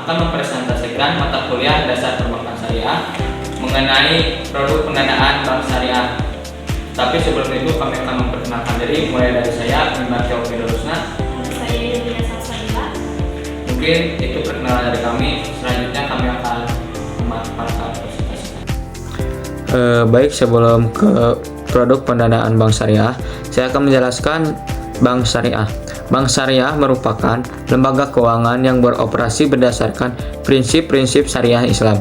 akan mempresentasikan mata kuliah dasar perbankan syariah mengenai produk pendanaan bank syariah. Tapi sebelum itu kami akan memperkenalkan diri, mulai dari saya, Mimbar Taufiq Rusna. Saya Yulia Salsabila. Mungkin itu perkenalan dari kami. Selanjutnya kami akan memaparkan presentasi. Baik, sebelum ke produk pendanaan bank syariah, saya akan menjelaskan bank syariah. Bank syariah merupakan lembaga keuangan yang beroperasi berdasarkan prinsip-prinsip syariah Islam.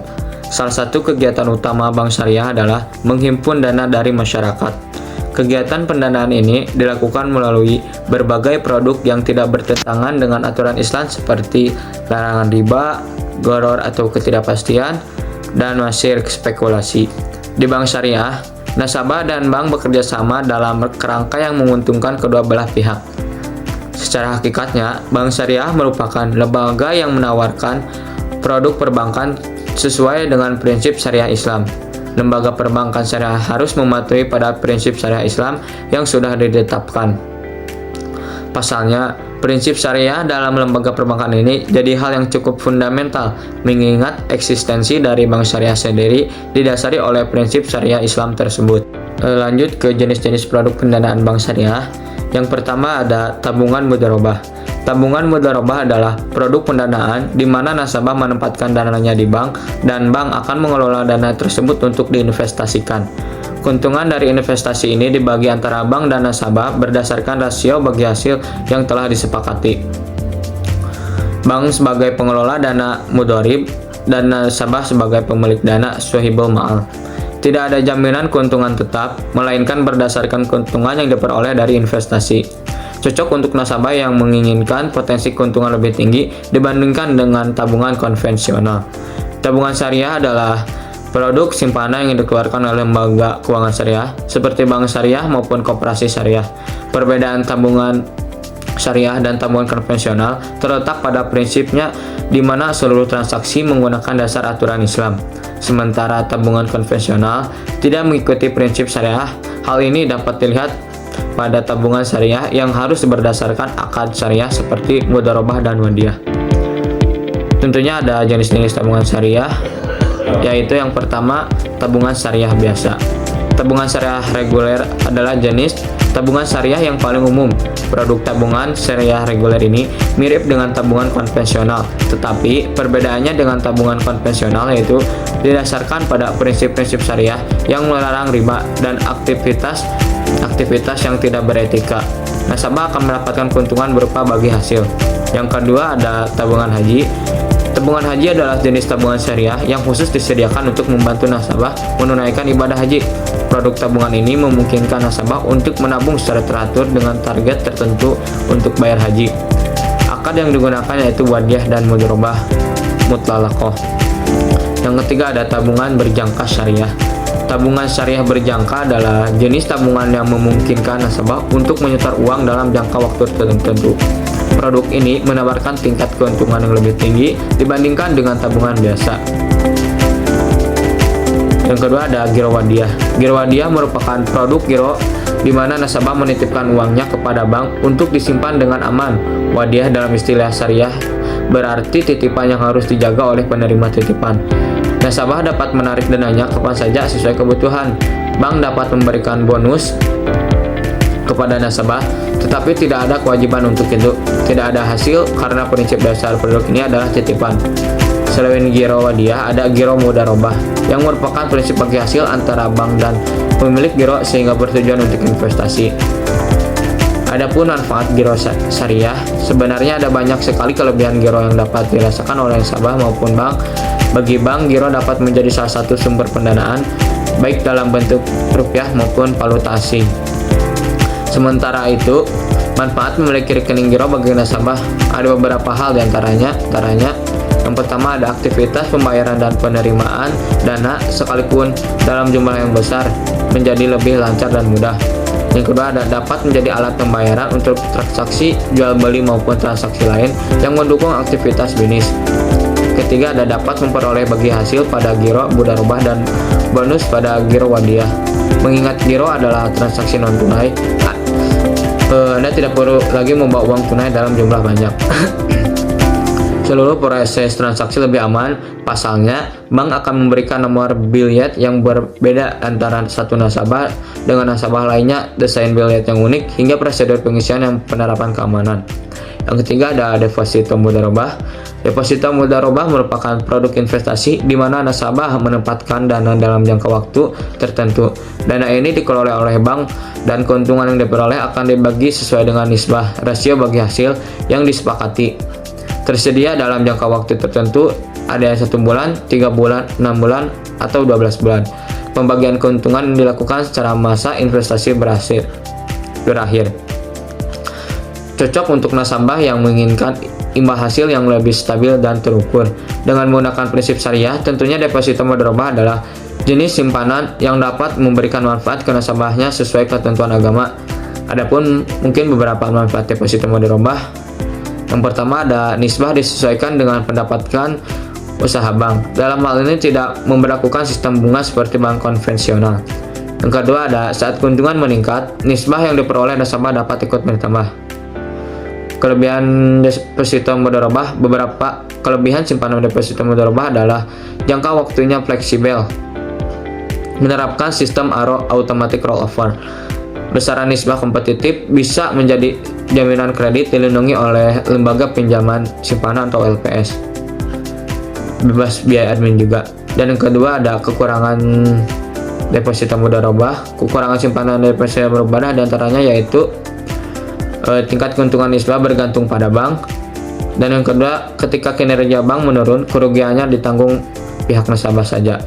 Salah satu kegiatan utama bank syariah adalah menghimpun dana dari masyarakat. Kegiatan pendanaan ini dilakukan melalui berbagai produk yang tidak bertentangan dengan aturan Islam seperti larangan riba, gharar atau ketidakpastian, dan masir spekulasi. Di bank syariah, nasabah dan bank bekerja sama dalam kerangka yang menguntungkan kedua belah pihak. Secara hakikatnya, bank syariah merupakan lembaga yang menawarkan produk perbankan sesuai dengan prinsip syariah Islam. Lembaga perbankan syariah harus mematuhi pada prinsip syariah Islam yang sudah ditetapkan. Pasalnya, prinsip syariah dalam lembaga perbankan ini jadi hal yang cukup fundamental, mengingat eksistensi dari bank syariah sendiri didasari oleh prinsip syariah Islam tersebut. Lanjut ke jenis-jenis produk pendanaan bank syariah. Yang pertama ada tabungan mudharabah. Tabungan mudharabah adalah produk pendanaan di mana nasabah menempatkan dananya di bank dan bank akan mengelola dana tersebut untuk diinvestasikan. Keuntungan dari investasi ini dibagi antara bank dan nasabah berdasarkan rasio bagi hasil yang telah disepakati. Bank sebagai pengelola dana mudharib dan nasabah sebagai pemilik dana sahibul ma'al. Tidak ada jaminan keuntungan tetap, melainkan berdasarkan keuntungan yang diperoleh dari investasi. Cocok untuk nasabah yang menginginkan potensi keuntungan lebih tinggi dibandingkan dengan tabungan konvensional. Tabungan syariah adalah produk simpanan yang dikeluarkan oleh lembaga keuangan syariah seperti bank syariah maupun koperasi syariah. Perbedaan tabungan syariah dan tabungan konvensional terletak pada prinsipnya di mana seluruh transaksi menggunakan dasar aturan Islam. Sementara tabungan konvensional tidak mengikuti prinsip syariah. Hal ini dapat dilihat pada tabungan syariah yang harus berdasarkan akad syariah seperti mudharabah dan wadiyah. Tentunya ada jenis-jenis tabungan syariah, yaitu yang pertama tabungan syariah biasa. Tabungan syariah reguler adalah jenis tabungan syariah yang paling umum. Produk tabungan syariah reguler ini mirip dengan tabungan konvensional, tetapi perbedaannya dengan tabungan konvensional yaitu didasarkan pada prinsip-prinsip syariah yang melarang riba dan aktivitas yang tidak beretika. Nasabah akan mendapatkan keuntungan berupa bagi hasil. Yang kedua ada tabungan haji. Tabungan haji adalah jenis tabungan syariah yang khusus disediakan untuk membantu nasabah menunaikan ibadah haji. Produk tabungan ini memungkinkan nasabah untuk menabung secara teratur dengan target tertentu untuk bayar haji. Akad yang digunakan yaitu wadiyah dan mudharabah mutlaqah. Yang ketiga ada tabungan berjangka syariah. Tabungan syariah berjangka adalah jenis tabungan yang memungkinkan nasabah untuk menyetor uang dalam jangka waktu tertentu. Produk ini menawarkan tingkat keuntungan yang lebih tinggi dibandingkan dengan tabungan biasa. Yang kedua ada giro wadiyah. Giro wadiyah merupakan produk giro di mana nasabah menitipkan uangnya kepada bank untuk disimpan dengan aman. Wadiyah dalam istilah syariah berarti titipan yang harus dijaga oleh penerima titipan. Nasabah dapat menarik dananya kapan saja sesuai kebutuhan. Bank dapat memberikan bonus kepada nasabah, tetapi tidak ada kewajiban untuk itu. Tidak ada hasil karena prinsip dasar produk ini adalah titipan. Selain giro wadiyah, ada giro mudharabah yang merupakan prinsip bagi hasil antara bank dan pemilik giro sehingga bertujuan untuk investasi. Adapun manfaat giro syariah, sebenarnya ada banyak sekali kelebihan giro yang dapat dirasakan oleh nasabah maupun bank. Bagi bank, giro dapat menjadi salah satu sumber pendanaan, baik dalam bentuk rupiah maupun valuta asing. Sementara itu, manfaat memiliki rekening giro bagi nasabah ada beberapa hal diantaranya. Yang pertama ada aktivitas pembayaran dan penerimaan dana sekalipun dalam jumlah yang besar menjadi lebih lancar dan mudah. Yang kedua ada dapat menjadi alat pembayaran untuk transaksi jual beli maupun transaksi lain yang mendukung aktivitas bisnis. Ketiga ada dapat memperoleh bagi hasil pada giro mudharabah dan bonus pada giro wadiyah. Mengingat giro adalah transaksi non tunai, Anda tidak perlu lagi membawa uang tunai dalam jumlah banyak. seluruh proses transaksi lebih aman. Pasalnya, bank akan memberikan nomor billet yang berbeda antara satu nasabah dengan nasabah lainnya, desain billet yang unik, hingga prosedur pengisian yang penerapan keamanan. Yang ketiga ada deposito mudharabah. Deposito mudharabah merupakan produk investasi di mana nasabah menempatkan dana dalam jangka waktu tertentu. Dana ini dikelola oleh bank dan keuntungan yang diperoleh akan dibagi sesuai dengan nisbah rasio bagi hasil yang disepakati. Tersedia dalam jangka waktu tertentu, ada yang 1 bulan, 3 bulan, 6 bulan, atau 12 bulan. Pembagian keuntungan dilakukan secara masa investasi berakhir. Cocok untuk nasabah yang menginginkan imbal hasil yang lebih stabil dan terukur. Dengan menggunakan prinsip syariah, tentunya deposito mudharabah adalah jenis simpanan yang dapat memberikan manfaat ke nasabahnya sesuai ketentuan agama. Adapun mungkin beberapa manfaat deposito mudharabah. Yang pertama ada nisbah disesuaikan dengan pendapatan usaha bank. Dalam hal ini tidak memberlakukan sistem bunga seperti bank konvensional. Yang kedua ada saat keuntungan meningkat, nisbah yang diperoleh nasabah dapat ikut bertambah. Kelebihan deposito mudharabah. Beberapa kelebihan simpanan deposito mudharabah adalah jangka waktunya fleksibel, menerapkan sistem automatic rollover, besaran nisbah kompetitif, bisa menjadi jaminan kredit, dilindungi oleh lembaga pinjaman simpanan atau LPS, bebas biaya admin juga. Dan yang kedua ada kekurangan deposito mudharabah. Kekurangan simpanan deposito mudharabah diantaranya yaitu tingkat keuntungan nisbah bergantung pada bank. Dan yang kedua, ketika kinerja bank menurun, kerugiannya ditanggung pihak nasabah saja.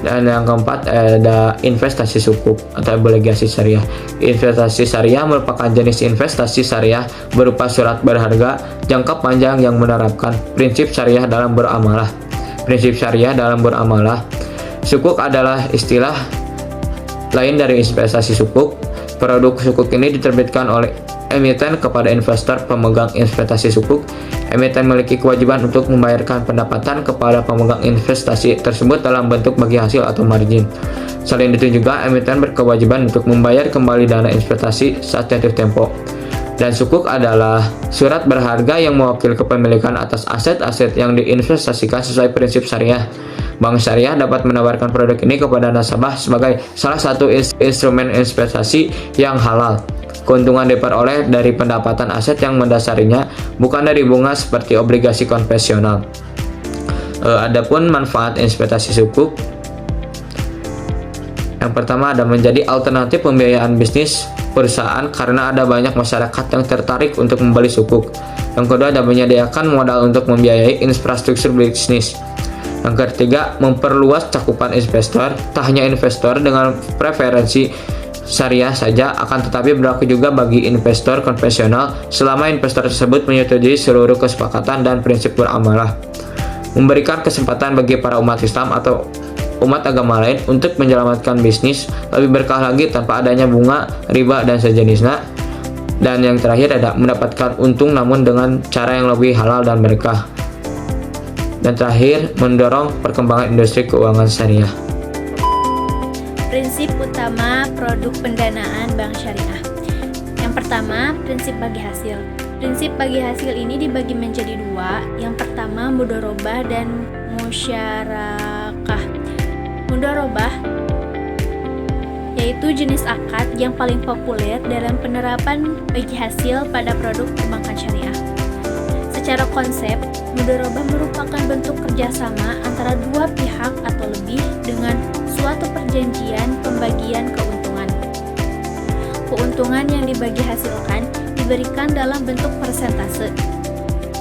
Dan yang keempat ada investasi sukuk atau obligasi syariah. Investasi syariah merupakan jenis investasi syariah berupa surat berharga jangka panjang yang menerapkan prinsip syariah dalam beramalah. Prinsip syariah dalam beramalah. Sukuk adalah istilah lain dari investasi sukuk. Produk sukuk ini diterbitkan oleh emiten kepada investor pemegang investasi sukuk. Emiten memiliki kewajiban untuk membayarkan pendapatan kepada pemegang investasi tersebut dalam bentuk bagi hasil atau margin. Selain itu juga, emiten berkewajiban untuk membayar kembali dana investasi saat jatuh tempo. Dan sukuk adalah surat berharga yang mewakili kepemilikan atas aset-aset yang diinvestasikan sesuai prinsip syariah. Bank syariah dapat menawarkan produk ini kepada nasabah sebagai salah satu instrumen investasi yang halal. Keuntungan diperoleh dari pendapatan aset yang mendasarinya, bukan dari bunga seperti obligasi konvensional. Adapun manfaat investasi sukuk, yang pertama ada menjadi alternatif pembiayaan bisnis perusahaan karena ada banyak masyarakat yang tertarik untuk membeli sukuk. Yang kedua ada menyediakan modal untuk membiayai infrastruktur bisnis. Yang ketiga, memperluas cakupan investor. Tak hanya investor dengan preferensi syariah saja, akan tetapi berlaku juga bagi investor konvensional selama investor tersebut menyetujui seluruh kesepakatan dan prinsip beramalah. Memberikan kesempatan bagi para umat Islam atau umat agama lain untuk menyelamatkan bisnis lebih berkah lagi tanpa adanya bunga, riba, dan sejenisnya. Dan yang terakhir ada mendapatkan untung namun dengan cara yang lebih halal dan berkah. Dan terakhir, mendorong perkembangan industri keuangan syariah. Prinsip utama produk pendanaan bank syariah. Yang pertama, prinsip bagi hasil. Prinsip bagi hasil ini dibagi menjadi dua. Yang pertama, mudharabah dan musyarakah. Mudharabah yaitu jenis akad yang paling populer dalam penerapan bagi hasil pada produk perbankan syariah. Secara konsep, mudharabah merupakan bentuk kerjasama antara dua pihak atau lebih dengan suatu perjanjian pembagian keuntungan. Keuntungan yang dibagi hasilkan diberikan dalam bentuk persentase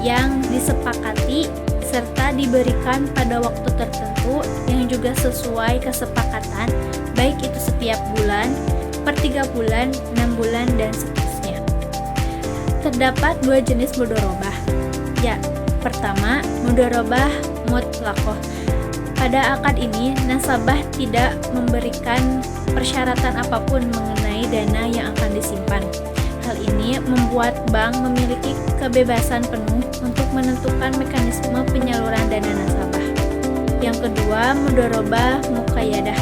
yang disepakati serta diberikan pada waktu tertentu yang juga sesuai kesepakatan, baik itu setiap bulan, per 3 bulan, 6 bulan, dan seterusnya. Terdapat dua jenis mudharabah. Ya, pertama, mudharabah mutlaqah. Pada akad ini, nasabah tidak memberikan persyaratan apapun mengenai dana yang akan disimpan. Hal ini membuat bank memiliki kebebasan penuh untuk menentukan mekanisme penyaluran dana nasabah. Yang kedua, mudharabah muqayyadah.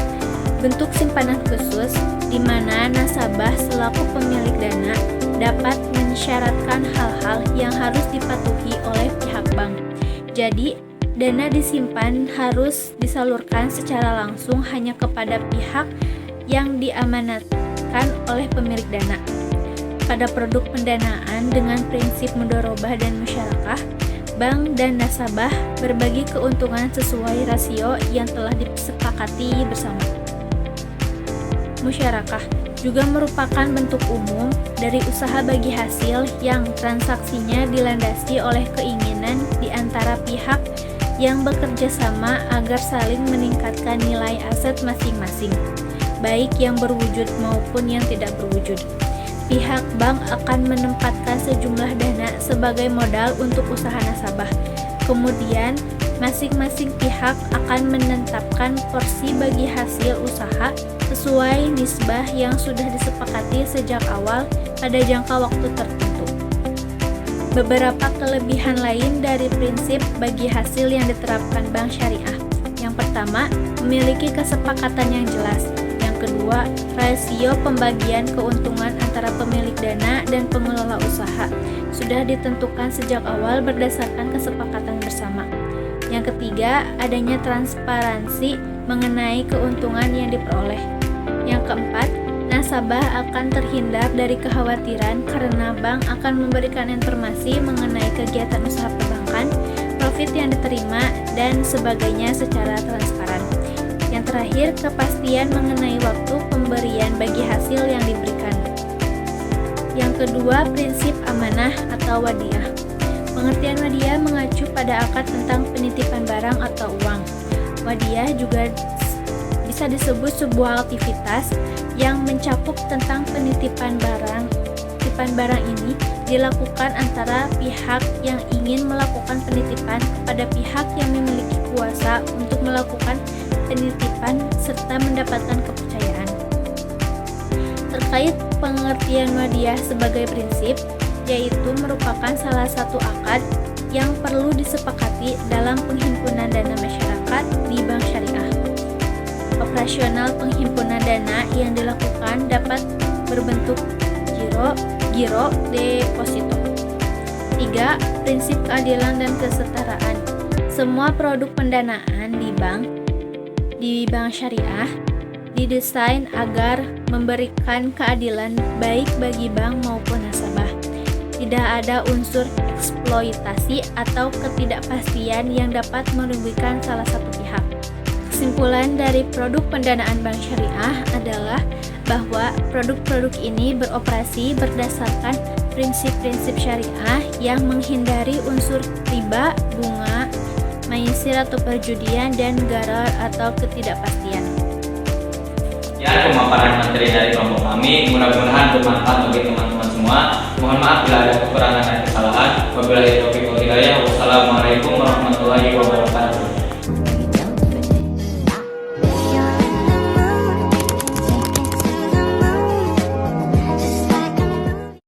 Bentuk simpanan khusus di mana nasabah selaku pemilik dana dapat mensyaratkan hal-hal yang harus dipatuhi oleh pihak bank. Jadi, dana disimpan harus disalurkan secara langsung hanya kepada pihak yang diamanatkan oleh pemilik dana. Pada produk pendanaan dengan prinsip mudharabah dan musyarakah, bank dan nasabah berbagi keuntungan sesuai rasio yang telah disepakati bersama. Musyarakah juga merupakan bentuk umum dari usaha bagi hasil yang transaksinya dilandasi oleh keinginan di antara pihak yang bekerja sama agar saling meningkatkan nilai aset masing-masing, baik yang berwujud maupun yang tidak berwujud. Pihak bank akan menempatkan sejumlah dana sebagai modal untuk usaha nasabah. Kemudian, masing-masing pihak akan menetapkan porsi bagi hasil usaha sesuai nisbah yang sudah disepakati sejak awal pada jangka waktu tertentu. Beberapa kelebihan lain dari prinsip bagi hasil yang diterapkan bank syariah. Yang pertama, memiliki kesepakatan yang jelas. Yang kedua, rasio pembagian keuntungan antara pemilik dana dan pengelola usaha sudah ditentukan sejak awal berdasarkan kesepakatan bersama. Yang ketiga, adanya transparansi mengenai keuntungan yang diperoleh. Yang keempat, nasabah akan terhindar dari kekhawatiran karena bank akan memberikan informasi mengenai kegiatan usaha perbankan, profit yang diterima, dan sebagainya secara transparan. Yang terakhir, kepastian mengenai waktu pemberian bagi hasil yang diberikan. Yang kedua, prinsip amanah atau wadiah. Pengertian wadiah mengacu pada akad tentang penitipan barang atau uang. Wadiah juga bisa disebut sebuah aktivitas yang mencakup tentang penitipan barang. Penitipan barang ini dilakukan antara pihak yang ingin melakukan penitipan kepada pihak yang memiliki kuasa untuk melakukan penitipan serta mendapatkan kepercayaan. Terkait pengertian wadiah sebagai prinsip, yaitu merupakan salah satu akad yang perlu disepakati dalam penghimpunan dana masyarakat di bank syariah. Operasional penghimpunan dana yang dilakukan dapat berbentuk giro, deposito. 3. Prinsip keadilan dan kesetaraan. Semua produk pendanaan di bank syariah didesain agar memberikan keadilan baik bagi bank maupun nasabah. Tidak ada unsur eksploitasi atau ketidakpastian yang dapat merugikan salah satu pihak. Kesimpulan dari produk pendanaan bank syariah adalah bahwa produk-produk ini beroperasi berdasarkan prinsip-prinsip syariah yang menghindari unsur riba, bunga, maisir atau perjudian, dan gharar atau ketidakpastian. Ya, pemaparan materi dari kelompok kami mudah-mudahan bermanfaat bagi teman-teman semua. Mohon maaf bila ada kekurangan dan kesalahan. Wabillahi taufiq